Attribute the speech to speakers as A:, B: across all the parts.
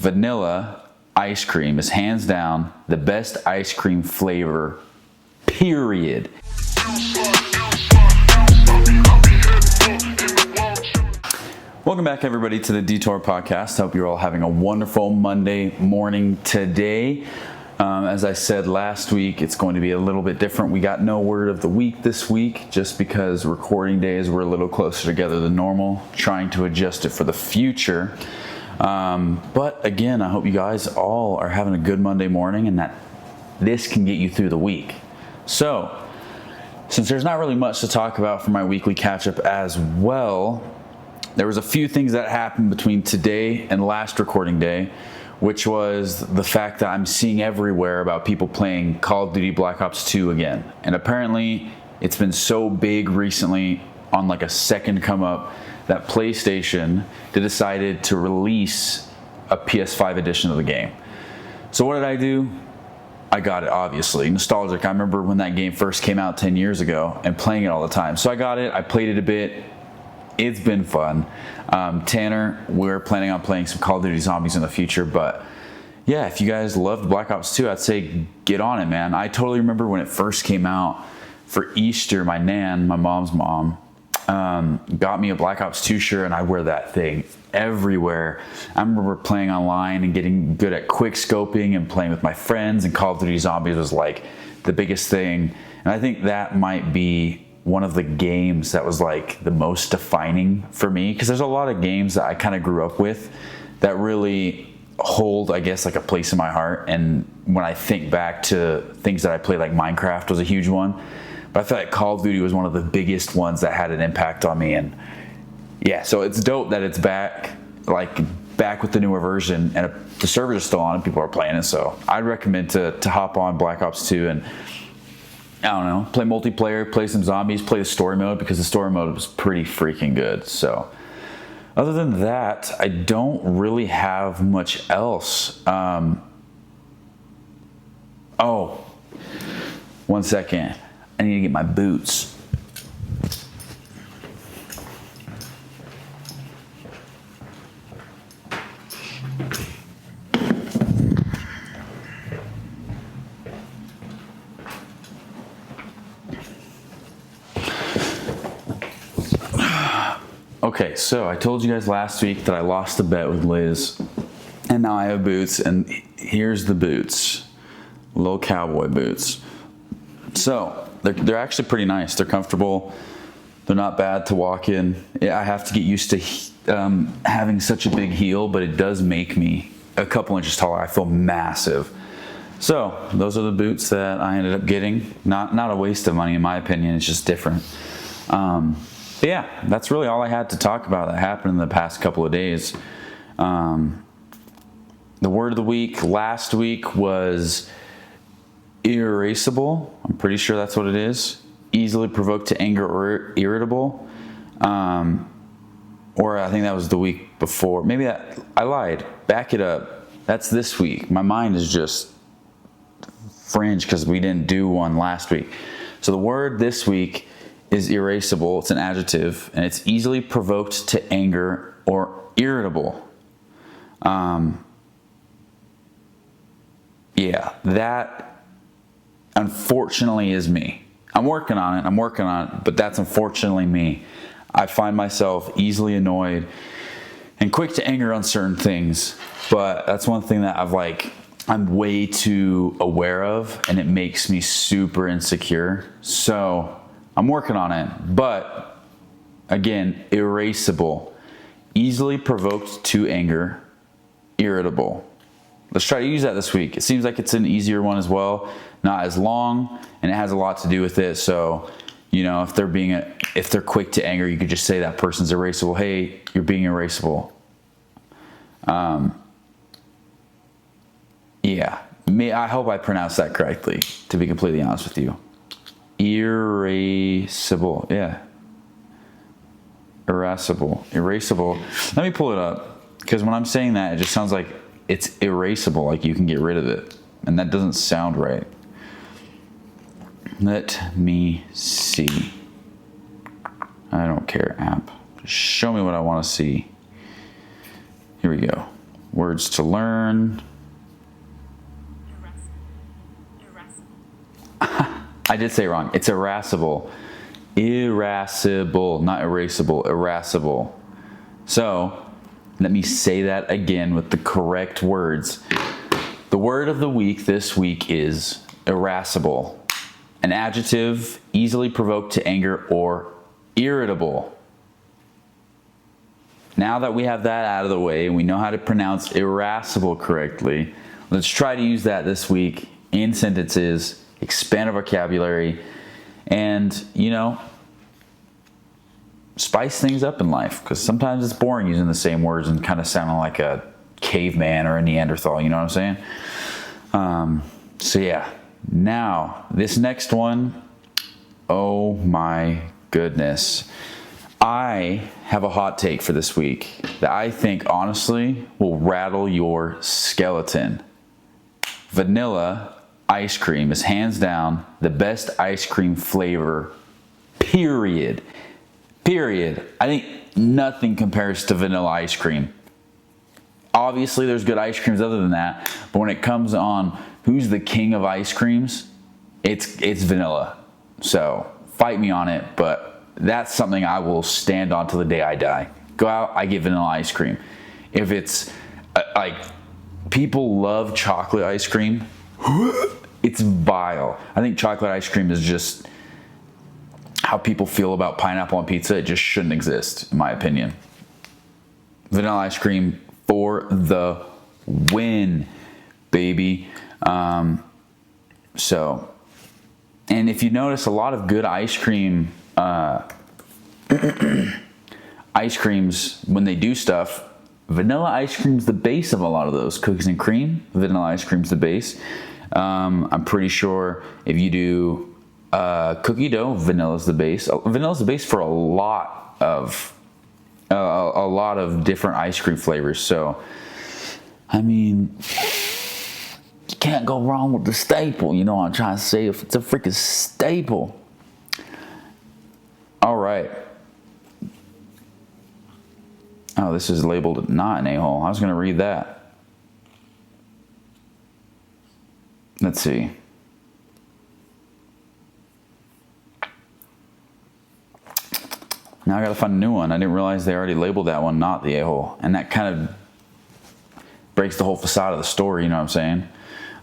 A: vanilla ice cream is hands down the best ice cream flavor, period. Welcome back, everybody, to the Detour Podcast. I hope you're all having a wonderful Monday morning today. As I said last week, it's going to be a little bit different. We got no word of the week this week just because recording days were a little closer together than normal, trying to adjust it for the future. But again, I hope you guys all are having a good Monday morning and that this can get you through the week. So, since there's not really much to talk about for my weekly catch-up as well, there was a few things that happened between today and last recording day, which was the fact that I'm seeing everywhere about people playing Call of Duty Black Ops 2 again. And apparently it's been so big recently on like a second come up that PlayStation decided to release a PS5 edition of the game. So what did I do? I got it, obviously. Nostalgic. I remember when that game first came out 10 years ago and playing it all the time. So I got it. I played it a bit. It's been fun. Tanner, we're planning on playing some Call of Duty Zombies in the future, but yeah, if you guys loved Black Ops 2, I'd say get on it, man. I totally remember when it first came out for Easter, my nan, my mom's mom, got me a Black Ops 2 shirt, and I wear that thing everywhere. I remember playing online and getting good at quick scoping and playing with my friends, and Call of Duty Zombies was like the biggest thing. And I think that might be one of the games that was like the most defining for me, because there's a lot of games that I kind of grew up with that really hold, I guess, like a place in my heart. And when I think back to things that I played, like Minecraft was a huge one, but I feel like Call of Duty was one of the biggest ones that had an impact on me. And yeah, so it's dope that it's back with the newer version, and the servers are still on and people are playing it. So I'd recommend to hop on Black Ops 2 and, I don't know, play multiplayer, play some zombies, play the story mode, because the story mode was pretty freaking good. So other than that, I don't really have much else. Oh, 1 second. I need to get my boots. Okay, so I told you guys last week that I lost a bet with Liz, and now I have boots, and here's the boots. Little cowboy boots. So, they're actually pretty nice. They're comfortable. They're not bad to walk in. Yeah, I have to get used to having such a big heel, but it does make me a couple inches taller. I feel massive. So, those are the boots that I ended up getting. Not a waste of money, in my opinion. It's just different. But yeah, that's really all I had to talk about that happened in the past couple of days. The word of the week last week was irascible. I'm pretty sure that's what it is. Easily provoked to anger or irritable. Or I think that was the week before. Maybe I lied. Back it up. That's this week. My mind is just fringe because we didn't do one last week. So the word this week is irascible. It's an adjective, and it's easily provoked to anger or irritable. Yeah, that unfortunately is me. I'm working on it, but that's unfortunately me. I find myself easily annoyed and quick to anger on certain things, but that's one thing that I'm way too aware of, and it makes me super insecure. So I'm working on it, but again, irascible, easily provoked to anger, irritable. Let's try to use that this week. It seems like it's an easier one as well, not as long, and it has a lot to do with it. So, if they're quick to anger, you could just say that person's irascible. Hey, you're being irascible. Yeah, I hope I pronounced that correctly, to be completely honest with you. Irascible, yeah. Irascible. Let me pull it up, because when I'm saying that, it just sounds like it's erasable, like you can get rid of it. And that doesn't sound right. Let me see. I don't care, app. Just show me what I want to see. Here we go. Words to learn. I did say it wrong. It's irascible. Irascible, not erasable. Irascible. So, let me say that again with the correct words. The word of the week this week is irascible. An adjective easily provoked to anger or irritable. Now that we have that out of the way and we know how to pronounce irascible correctly, let's try to use that this week in sentences, expand our vocabulary, and, spice things up in life, because sometimes it's boring using the same words and kind of sounding like a caveman or a Neanderthal, you know what I'm saying? So yeah, now this next one, oh my goodness. I have a hot take for this week that I think honestly will rattle your skeleton. Vanilla ice cream is hands down the best ice cream flavor, period. I think nothing compares to vanilla ice cream. Obviously, there's good ice creams other than that, but when it comes on who's the king of ice creams, it's vanilla. So fight me on it, but that's something I will stand on till the day I die. Go out, I get vanilla ice cream. If it's people love chocolate ice cream, it's vile. I think chocolate ice cream is just how people feel about pineapple on pizza. It just shouldn't exist, in my opinion. Vanilla ice cream for the win, baby. And if you notice, a lot of good ice cream, ice creams, when they do stuff, vanilla ice cream's the base of a lot of those. Cookies and cream, vanilla ice cream's the base. I'm pretty sure if you do cookie dough, vanilla's the base. Vanilla's the base for a lot of different ice cream flavors. So, I mean, you can't go wrong with the staple. You know what I'm trying to say? If it's a freaking staple. All right. Oh, this is labeled not an a-hole. I was going to read that. Let's see. Now I gotta find a new one. I didn't realize they already labeled that one not the a-hole. And that kind of breaks the whole facade of the story, you know what I'm saying?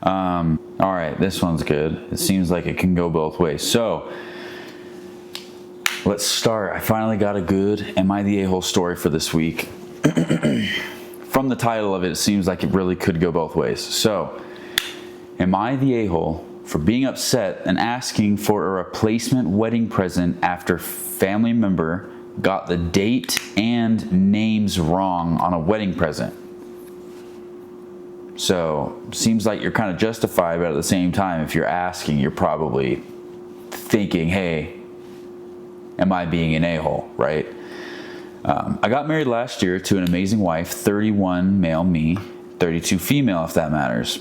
A: All right, this one's good. It seems like it can go both ways. So, let's start. I finally got a good Am I the A-hole story for this week. From the title of it, it seems like it really could go both ways. So, am I the a-hole for being upset and asking for a replacement wedding present after family member got the date and names wrong on a wedding present? So, seems like you're kind of justified, but at the same time, if you're asking, you're probably thinking, hey, am I being an a-hole, right? I got married last year to an amazing wife, 31 male me, 32 female if that matters.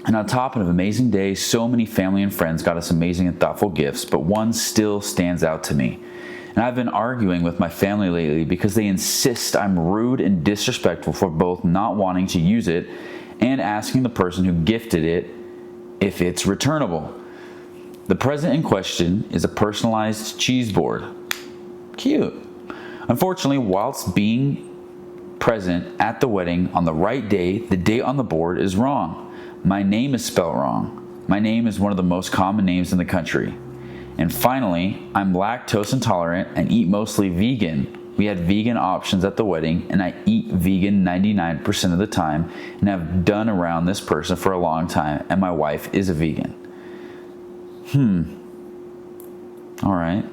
A: And on top of an amazing day, so many family and friends got us amazing and thoughtful gifts, but one still stands out to me. And I've been arguing with my family lately because they insist I'm rude and disrespectful for both not wanting to use it and asking the person who gifted it if it's returnable. The present in question is a personalized cheese board. Cute. Unfortunately, whilst being present at the wedding on the right day, the date on the board is wrong. My name is spelled wrong. My name is one of the most common names in the country. And finally, I'm lactose intolerant and eat mostly vegan. We had vegan options at the wedding, and I eat vegan 99% of the time and have done around this person for a long time, and my wife is a vegan. All right.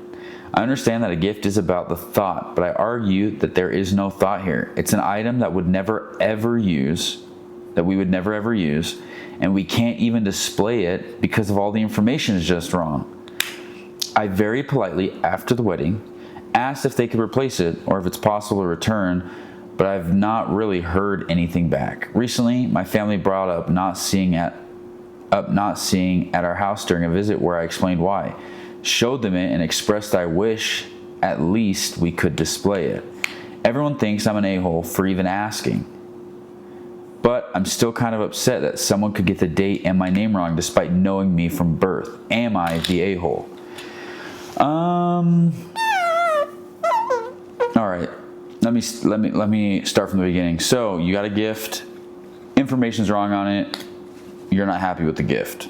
A: I understand that a gift is about the thought, but I argue that there is no thought here. It's an item that we would never ever use, and we can't even display it because of all the information is just wrong. I very politely, after the wedding, asked if they could replace it or if it's possible to return, but I've not really heard anything back. Recently, my family brought up not seeing at our house during a visit where I explained why. Showed them it and expressed I wish at least we could display it. Everyone thinks I'm an a-hole for even asking. But I'm still kind of upset that someone could get the date and my name wrong despite knowing me from birth. Am I the a-hole? All right. Let me start from the beginning. So you got a gift. Information's wrong on it. You're not happy with the gift.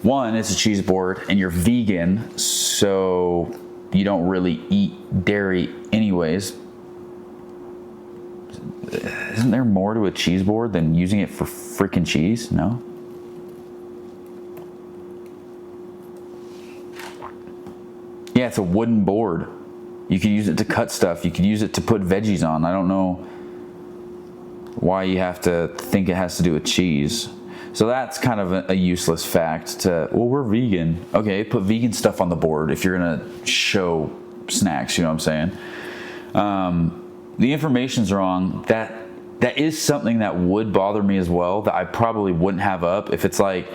A: One, it's a cheese board, and you're vegan, so you don't really eat dairy anyways. Isn't there more to a cheese board than using it for freaking cheese? No? Yeah, it's a wooden board. You can use it to cut stuff. You can use it to put veggies on. I don't know why you have to think it has to do with cheese. So that's kind of a useless fact well, we're vegan. Okay, put vegan stuff on the board if you're going to show snacks, you know what I'm saying? The information's wrong. That is something that would bother me as well, that I probably wouldn't have up if it's like,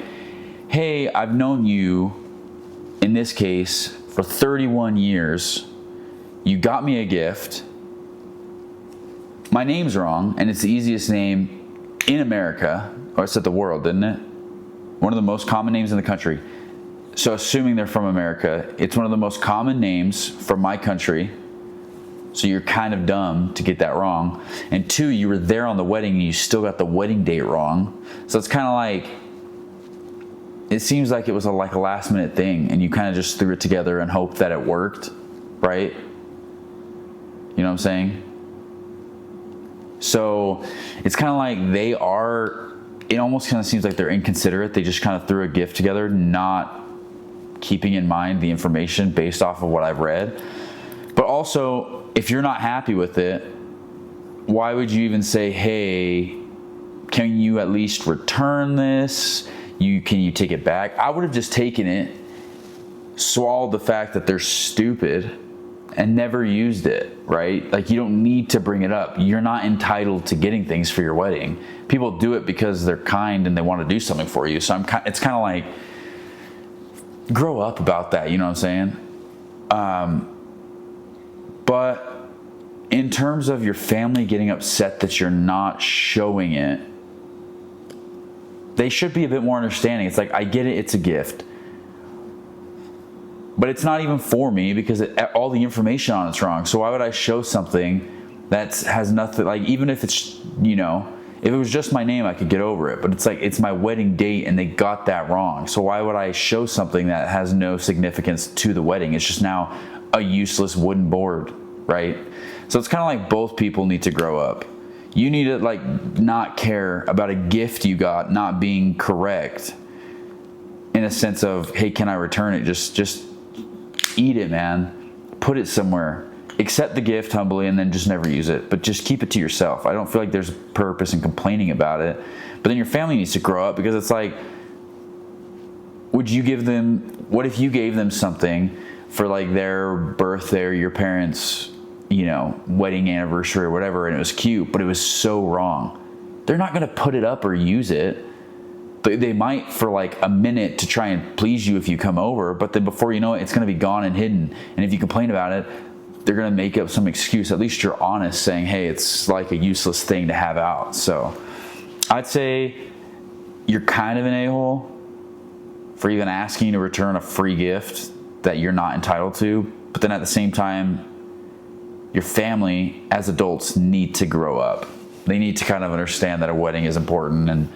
A: hey, I've known you, in this case, for 31 years. You got me a gift. My name's wrong, and it's the easiest name in America, or it's at the world, isn't it? One of the most common names in the country. So assuming they're from America, it's one of the most common names from my country. So you're kind of dumb to get that wrong. And two, you were there on the wedding and you still got the wedding date wrong. So it's kind of like, it seems like it was a last minute thing and you kind of just threw it together and hoped that it worked, right? You know what I'm saying? So it's kind of like it almost kind of seems like they're inconsiderate. They just kind of threw a gift together, not keeping in mind the information based off of what I've read. But also, if you're not happy with it, why would you even say, hey, can you at least return this? Can you take it back? I would have just taken it, swallowed the fact that they're stupid, and never used it, right? Like, you don't need to bring it up. You're not entitled to getting things for your wedding. People do it because they're kind and they want to do something for you. So it's kind of like, grow up about that, you know what I'm saying? But in terms of your family getting upset that you're not showing it, they should be a bit more understanding. It's like, I get it, it's a gift. But it's not even for me because all the information on it's wrong. So why would I show something that has nothing, like, even if it's, if it was just my name, I could get over it. But it's like, it's my wedding date and they got that wrong. So why would I show something that has no significance to the wedding? It's just now a useless wooden board, right? So it's kind of like both people need to grow up. You need to not care about a gift you got not being correct in a sense of, hey, can I return it? Just eat it, man. Put it somewhere. Accept the gift humbly and then just never use it. But just keep it to yourself. I don't feel like there's a purpose in complaining about it. But then your family needs to grow up, because it's like, what if you gave them something for their birthday or your parents' wedding anniversary or whatever, and it was cute, but it was so wrong? They're not going to put it up or use it. They might for a minute to try and please you if you come over, but then before you know it, it's going to be gone and hidden. And if you complain about it, they're going to make up some excuse. At least you're honest, saying, hey, it's like a useless thing to have out. So I'd say you're kind of an a-hole for even asking to return a free gift that you're not entitled to. But then at the same time, your family as adults need to grow up. They need to kind of understand that a wedding is important, and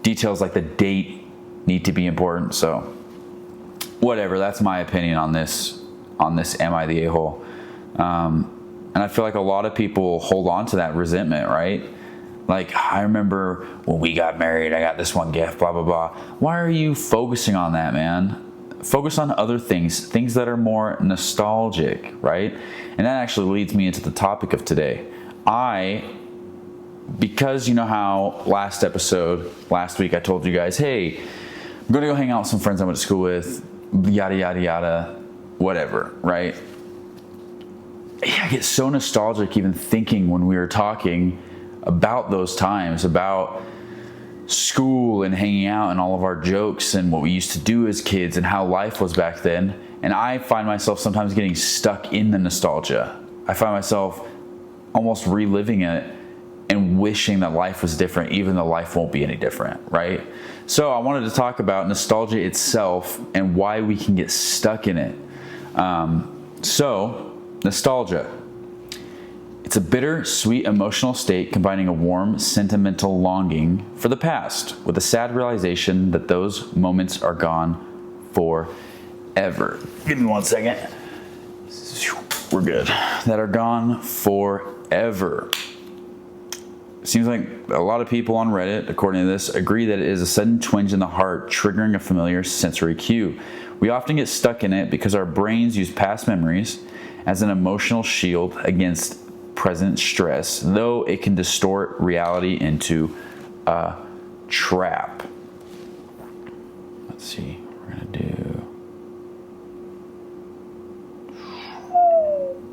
A: details like the date need to be important. So whatever, that's my opinion on this am I the a-hole? And I feel like a lot of people hold on to that resentment, right? Like, I remember when we got married, I got this one gift, blah, blah, blah. Why are you focusing on that, man? Focus on other things that are more nostalgic, right? And that actually leads me into the topic of today. Because you know how last week I told you guys, hey, I'm going to go hang out with some friends I went to school with, yada, yada, yada, whatever, right? Yeah, I get so nostalgic even thinking when we were talking about those times, about school and hanging out and all of our jokes and what we used to do as kids and how life was back then. And I find myself sometimes getting stuck in the nostalgia. I find myself almost reliving it and wishing that life was different, even though life won't be any different, right? So I wanted to talk about nostalgia itself and why we can get stuck in it. So nostalgia. It's a bitter, sweet emotional state combining a warm, sentimental longing for the past with a sad realization that those moments are gone forever. Give me 1 second. We're good. That are gone forever. Seems like a lot of people on Reddit, according to this, agree that it is a sudden twinge in the heart triggering a familiar sensory cue. We often get stuck in it because our brains use past memories as an emotional shield against present stress, though it can distort reality into a trap. Let's see what we're gonna do.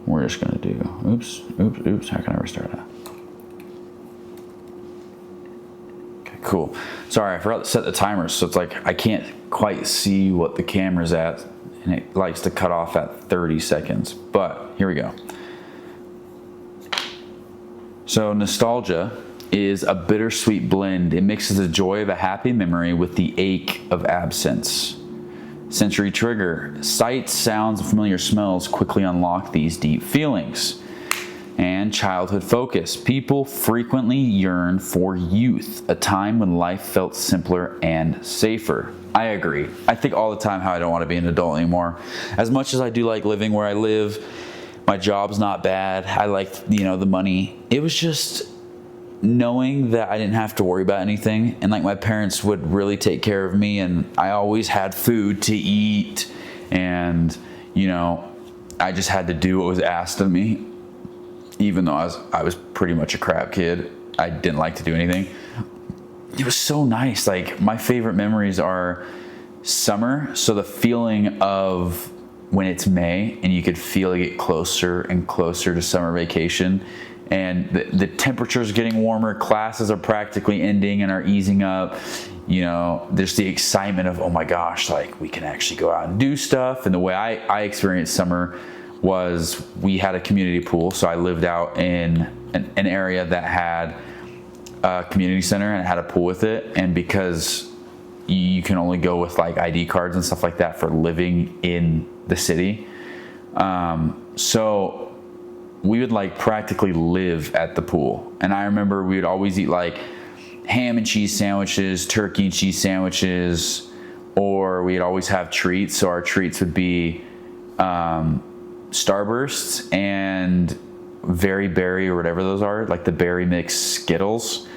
A: We're just gonna do, oops, how can I restart that? Okay, cool. Sorry, I forgot to set the timer, so it's like I can't quite see what the camera's at, and it likes to cut off at 30 seconds, but here we go. So nostalgia is a bittersweet blend. It mixes the joy of a happy memory with the ache of absence. Sensory trigger. Sights, sounds, and familiar smells quickly unlock these deep feelings. And childhood focus. People frequently yearn for youth, a time when life felt simpler and safer. I agree. I think all the time how I don't want to be an adult anymore. As much as I do like living where I live, my job's not bad. I like, the money. It was just knowing that I didn't have to worry about anything, and like my parents would really take care of me, and I always had food to eat, and I just had to do what was asked of me, even though I was pretty much a crap kid. I didn't like to do anything. It was so nice. Like, my favorite memories are summer, so the feeling of when it's May and you could feel it get closer and closer to summer vacation, and the temperature's getting warmer, classes are practically ending and are easing up. There's the excitement of, oh my gosh, like we can actually go out and do stuff. And the way I experienced summer was we had a community pool. So I lived out in an area that had a community center and it had a pool with it. And because you can only go with like ID cards and stuff like that for living in the city. So we would like practically live at the pool. And I remember we would always eat like ham and cheese sandwiches, turkey and cheese sandwiches, or we'd always have treats. So our treats would be Starbursts and Very Berry or whatever those are, like the berry mix Skittles.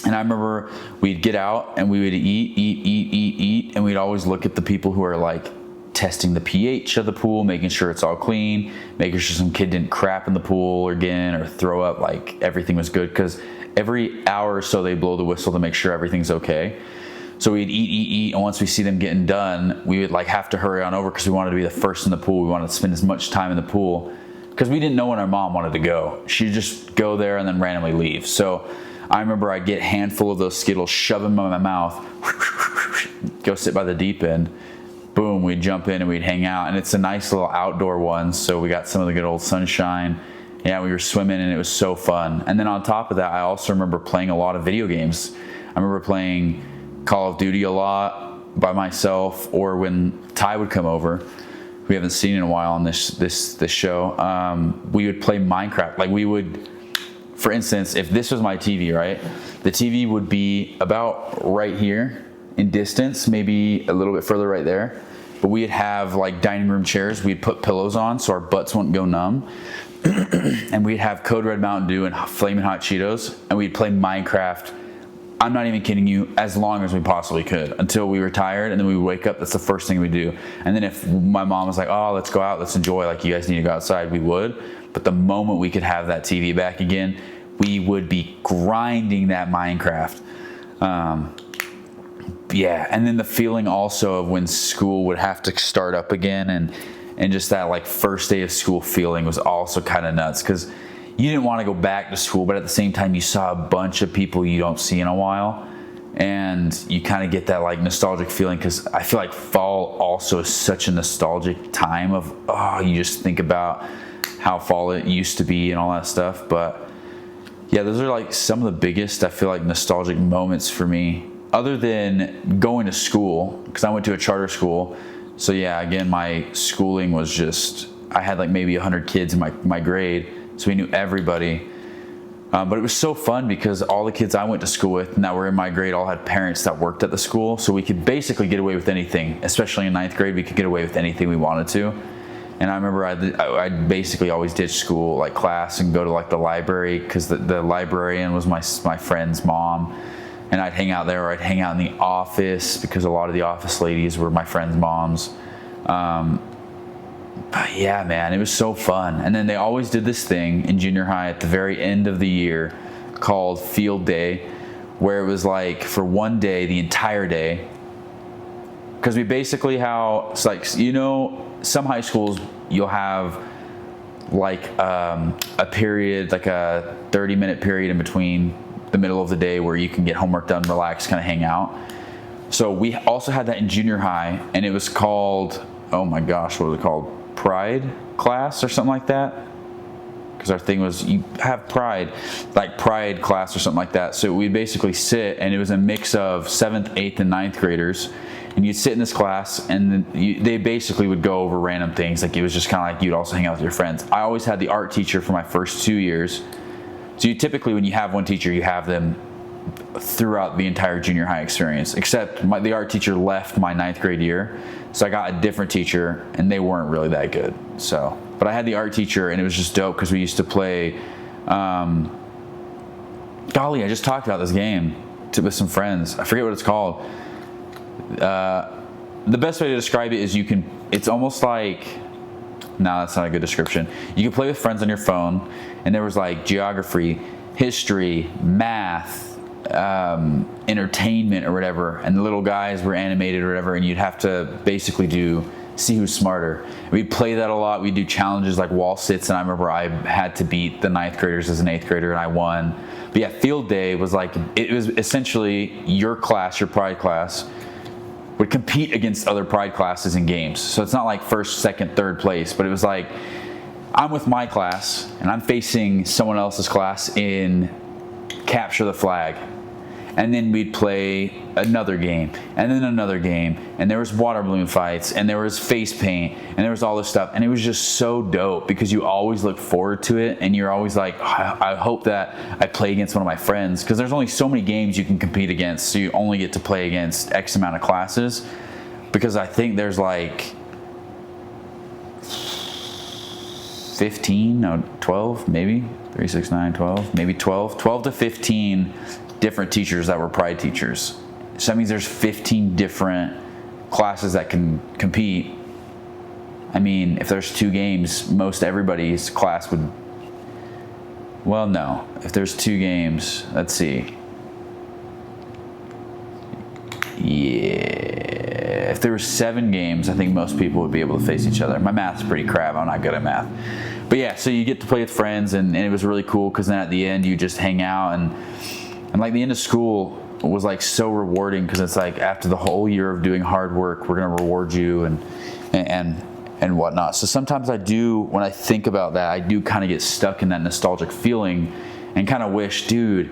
A: And I remember we'd get out and we would eat, and we'd always look at the people who are like testing the pH of the pool, making sure it's all clean, making sure some kid didn't crap in the pool again or throw up, like everything was good, because every hour or so they blow the whistle to make sure everything's okay. So we'd eat, and once we see them getting done, we would like have to hurry on over because we wanted to be the first in the pool. We wanted to spend as much time in the pool because we didn't know when our mom wanted to go. She'd just go there and then randomly leave. So I remember I'd get a handful of those Skittles, shove them in my mouth, go sit by the deep end. Boom, we'd jump in and we'd hang out. And it's a nice little outdoor one, so we got some of the good old sunshine. Yeah, we were swimming and it was so fun. And then on top of that, I also remember playing a lot of video games. I remember playing Call of Duty a lot by myself, or when Ty would come over, we haven't seen in a while on this show, we would play Minecraft. Like we would, for instance, if this was my TV, right? The TV would be about right here in distance, maybe a little bit further right there. But we'd have like dining room chairs we'd put pillows on so our butts wouldn't go numb. And we'd have Code Red Mountain Dew and Flamin' Hot Cheetos, and we'd play Minecraft. I'm not even kidding you, as long as we possibly could until we were tired, and then we would wake up. That's the first thing we do. And then if my mom was like, oh, let's go out, let's enjoy, like you guys need to go outside, we would. But the moment we could have that TV back again, we would be grinding that Minecraft. Yeah, and then the feeling also of when school would have to start up again, and just that like first day of school feeling was also kind of nuts, because you didn't want to go back to school, but at the same time you saw a bunch of people you don't see in a while, and you kind of get that like nostalgic feeling, because I feel like fall also is such a nostalgic time of, you just think about how fall it used to be and all that stuff. But Yeah, those are like some of the biggest, I feel like, nostalgic moments for me, other than going to school, because I went to a charter school. So yeah, again, my schooling was just, I had like maybe 100 kids in my grade, so we knew everybody. But it was so fun because all the kids I went to school with and that were in my grade all had parents that worked at the school, so we could basically get away with anything. Especially in 9th grade, we could get away with anything we wanted to. And I remember I basically always ditched school, like class, and go to like the library, because the librarian was my friend's mom. And I'd hang out there, or I'd hang out in the office, because a lot of the office ladies were my friends' moms. But yeah, man, it was so fun. And then they always did this thing in junior high at the very end of the year called field day, where it was like for one day, the entire day. Because we basically it's like, some high schools you'll have like a period, like a 30-minute period in between the middle of the day where you can get homework done, relax, kind of hang out. So we also had that in junior high, and it was called, oh my gosh, what was it called? Pride class or something like that. Because our thing was, you have pride class or something like that. So we'd basically sit, and it was a mix of 7th, 8th, and 9th graders. And you'd sit in this class, and then they basically would go over random things. Like, it was just kind of like you'd also hang out with your friends. I always had the art teacher for my first 2 years. So you typically, when you have one teacher, you have them throughout the entire junior high experience, except the art teacher left my 9th grade year. So I got a different teacher, and they weren't really that good. So, but I had the art teacher, and it was just dope because we used to play, golly, I just talked about this game with some friends. I forget what it's called. The best way to describe it is it's almost like, no, that's not a good description. You can play with friends on your phone, and there was like geography, history, math, entertainment or whatever, and the little guys were animated or whatever, and you'd have to basically see who's smarter. We'd play that a lot. We'd do challenges like wall sits, and I remember I had to beat the 9th graders as an 8th grader, and I won. But yeah, field day was like, it was essentially your class, your pride class, would compete against other pride classes in games. So it's not like first, second, third place, but it was like, I'm with my class, and I'm facing someone else's class in capture the flag. And then we'd play another game, and then another game, and there was water balloon fights, and there was face paint, and there was all this stuff, and it was just so dope because you always look forward to it, and you're always like, I hope that I play against one of my friends, because there's only so many games you can compete against, so you only get to play against X amount of classes, because I think there's like 12, maybe 3, 6, 9, 12, maybe 12 to 15 different teachers that were pride teachers. So that means there's 15 different classes that can compete. I mean, if there's 2 games, most everybody's class would, well, no. If there's 2 games, let's see. Yeah, if there were 7 games, I think most people would be able to face each other. My math's pretty crap. I'm not good at math. But yeah, so you get to play with friends, and it was really cool because then at the end you just hang out, and like the end of school was like so rewarding because it's like after the whole year of doing hard work, we're gonna reward you and whatnot. So sometimes I do, when I think about that, I do kind of get stuck in that nostalgic feeling and kind of wish, dude,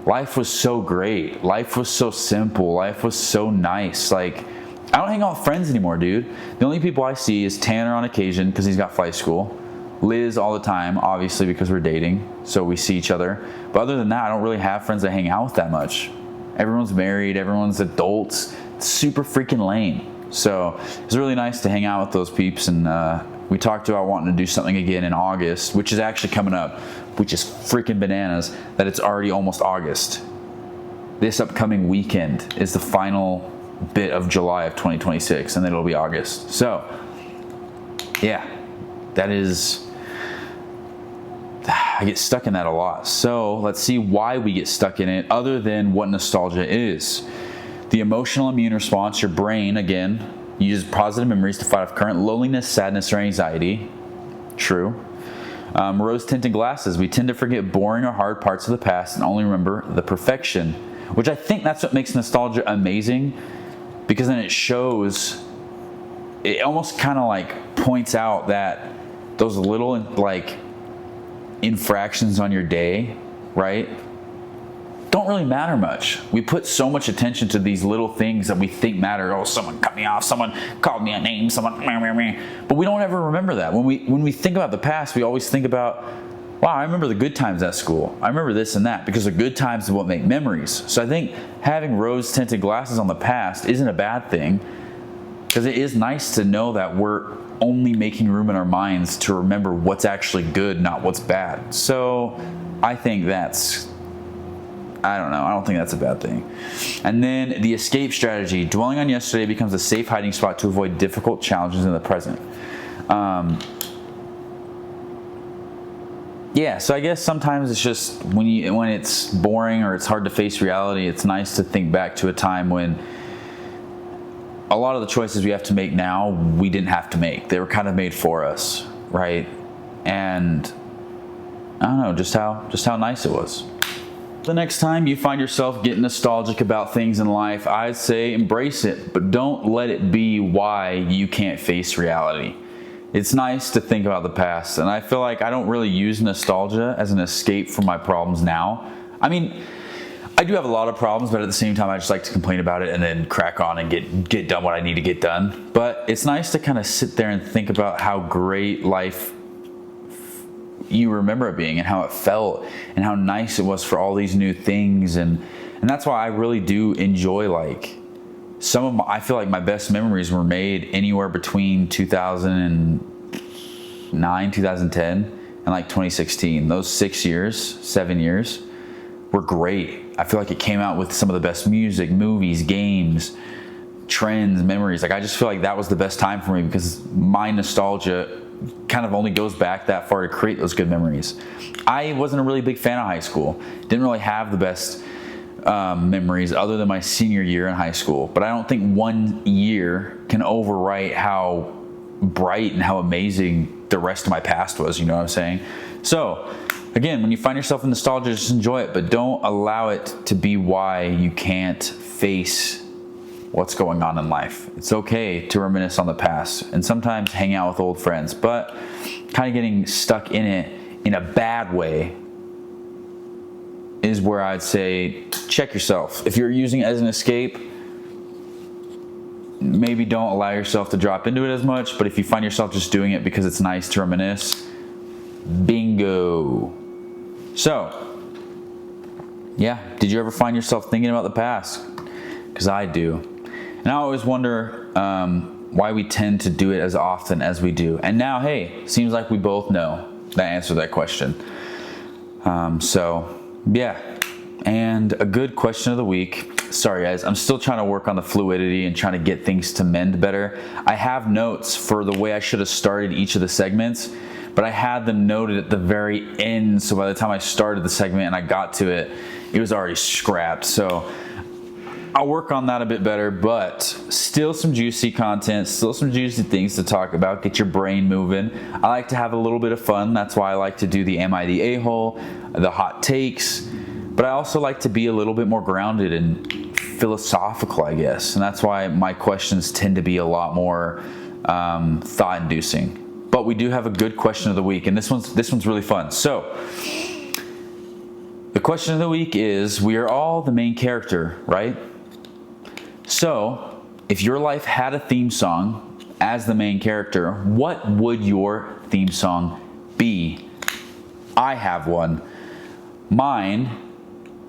A: life was so great. Life was so simple. Life was so nice. Like, I don't hang out with friends anymore, dude. The only people I see is Tanner on occasion because he's got flight school. Liz all the time, obviously, because we're dating, so we see each other. But other than that, I don't really have friends that hang out with that much. Everyone's married, everyone's adults. It's super freaking lame. So it's really nice to hang out with those peeps, and we talked about wanting to do something again in August, which is actually coming up, which is freaking bananas that it's already almost August. This upcoming weekend is the final bit of July of 2026, and then it'll be August. So, yeah, that is... I get stuck in that a lot. So let's see why we get stuck in it other than what nostalgia is. The emotional immune response, your brain, again, uses positive memories to fight off current loneliness, sadness, or anxiety. True. Rose-tinted glasses. We tend to forget boring or hard parts of the past and only remember the perfection, which I think that's what makes nostalgia amazing, because then it almost kind of like points out that those little like infractions on your day right, don't really matter much. We put so much attention to these little things that we think matter. Oh, someone cut me off, someone called me a name, someone, but we don't ever remember that. When we think about the past, we always think about, wow, I remember the good times at school. I remember this and that, because the good times are what make memories. So I think having rose-tinted glasses on the past isn't a bad thing, because it is nice to know that we're only making room in our minds to remember what's actually good, not what's bad. So I think I don't think that's a bad thing. And then the escape strategy. Dwelling on yesterday becomes a safe hiding spot to avoid difficult challenges in the present. So I guess sometimes it's just when it's boring or it's hard to face reality, it's nice to think back to a time when a lot of the choices we have to make now, we didn't have to make. They were kind of made for us, right? And I don't know, just how nice it was. The next time you find yourself getting nostalgic about things in life, I'd say embrace it, but don't let it be why you can't face reality. It's nice to think about the past, and I feel like I don't really use nostalgia as an escape from my problems now. I mean, I do have a lot of problems, but at the same time, I just like to complain about it and then crack on and get done what I need to get done. But it's nice to kind of sit there and think about how great life you remember it being and how it felt and how nice it was for all these new things. And that's why I really do enjoy, like, I feel like my best memories were made anywhere between 2009, 2010, and like 2016. Those 7 years were great. I feel like it came out with some of the best music, movies, games, trends, memories. Like, I just feel like that was the best time for me, because my nostalgia kind of only goes back that far to create those good memories. I wasn't a really big fan of high school. Didn't really have the best memories other than my senior year in high school. But I don't think 1 year can overwrite how bright and how amazing the rest of my past was. You know what I'm saying? So again, when you find yourself in nostalgia, just enjoy it, but don't allow it to be why you can't face what's going on in life. It's okay to reminisce on the past and sometimes hang out with old friends, but kind of getting stuck in it in a bad way is where I'd say check yourself. If you're using it as an escape, maybe don't allow yourself to drop into it as much, but if you find yourself just doing it because it's nice to reminisce, bingo. So, yeah, did you ever find yourself thinking about the past? Because I do. And I always wonder why we tend to do it as often as we do. And now, hey, seems like we both know the answer to that question. Yeah. And a good question of the week. Sorry, guys, I'm still trying to work on the fluidity and trying to get things to mend better. I have notes for the way I should have started each of the segments, but I had them noted at the very end. So by the time I started the segment and I got to it, it was already scrapped. So I'll work on that a bit better, but still some juicy content, still some juicy things to talk about, get your brain moving. I like to have a little bit of fun. That's why I like to do the Am I the A-hole, the hot takes, but I also like to be a little bit more grounded and philosophical, I guess. And that's why my questions tend to be a lot more thought-inducing. But we do have a good question of the week, and this one's really fun. So the question of the week is, we are all the main character, right? So if your life had a theme song as the main character, what would your theme song be? I have one. Mine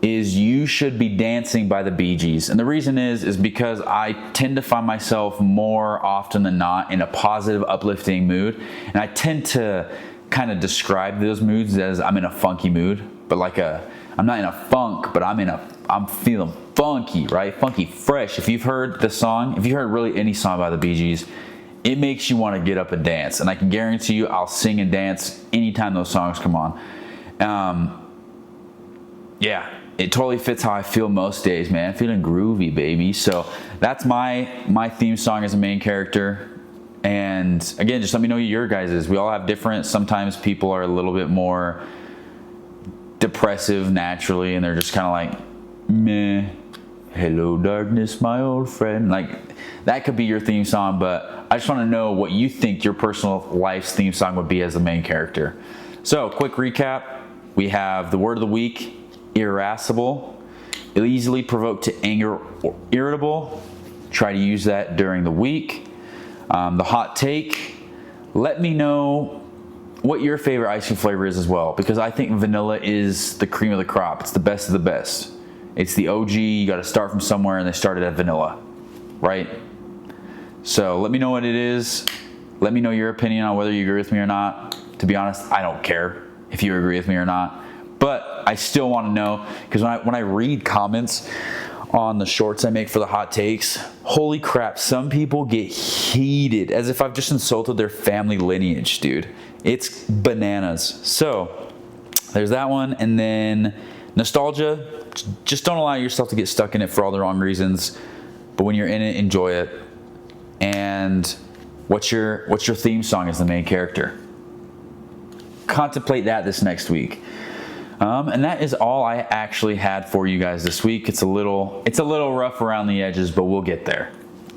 A: is You Should Be Dancing by the Bee Gees. And the reason is because I tend to find myself more often than not in a positive, uplifting mood. And I tend to kind of describe those moods as I'm in a funky mood, but I'm not in a funk, but I'm feeling funky, right? Funky, fresh. If you've heard the song, if you heard really any song by the Bee Gees, it makes you want to get up and dance. And I can guarantee you I'll sing and dance anytime those songs come on. Yeah, it totally fits how I feel most days, man. I'm feeling groovy, baby. So that's my theme song as a main character. And again, just let me know your guys' is. We all have different. Sometimes people are a little bit more depressive naturally, and they're just kind of like, meh, hello darkness, my old friend. Like, that could be your theme song, but I just want to know what you think your personal life's theme song would be as the main character. So, quick recap. We have the word of the week, irascible, easily provoked to anger or irritable. Try to use that during the week. The hot take, let me know what your favorite ice cream flavor is as well, because I think vanilla is the cream of the crop. It's the best of the best. It's the OG. You got to start from somewhere, and they started at vanilla, right? So let me know what it is. Let me know your opinion on whether you agree with me or not. To be honest, I don't care if you agree with me or not, but I still want to know, because when I read comments on the shorts I make for the hot takes, holy crap, some people get heated as if I've just insulted their family lineage, dude. It's bananas. So there's that one. And then nostalgia, just don't allow yourself to get stuck in it for all the wrong reasons, but when you're in it, enjoy it. And what's your theme song as the main character? Contemplate that this next week. And that is all I actually had for you guys this week. It's a little rough around the edges, but we'll get there.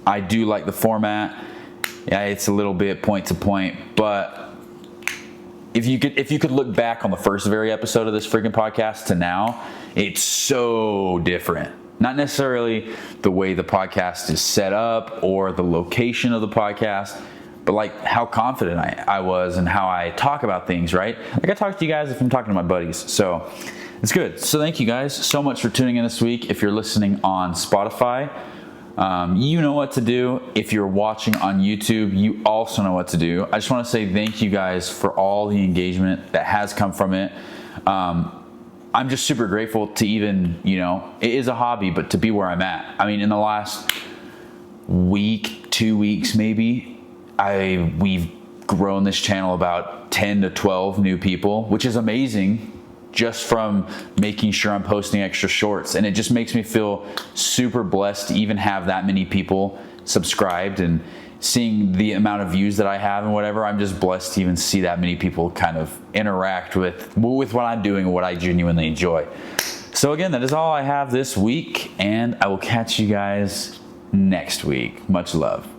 A: I do like the format. Yeah, it's a little bit point to point, but if you could look back on the first very episode of this freaking podcast to now, it's so different. Not necessarily the way the podcast is set up or the location of the podcast, but like how confident I was and how I talk about things, right? Like I talk to you guys if I'm talking to my buddies. So it's good. So thank you guys so much for tuning in this week. If you're listening on Spotify, you know what to do. If you're watching on YouTube, you also know what to do. I just want to say thank you guys for all the engagement that has come from it. I'm just super grateful to even, it is a hobby, but to be where I'm at. I mean, in the last week, 2 weeks maybe, we've grown this channel about 10 to 12 new people, which is amazing, just from making sure I'm posting extra shorts. And it just makes me feel super blessed to even have that many people subscribed, and seeing the amount of views that I have and whatever. I'm just blessed to even see that many people kind of interact with what I'm doing and what I genuinely enjoy. So again, that is all I have this week, and I will catch you guys next week. Much love.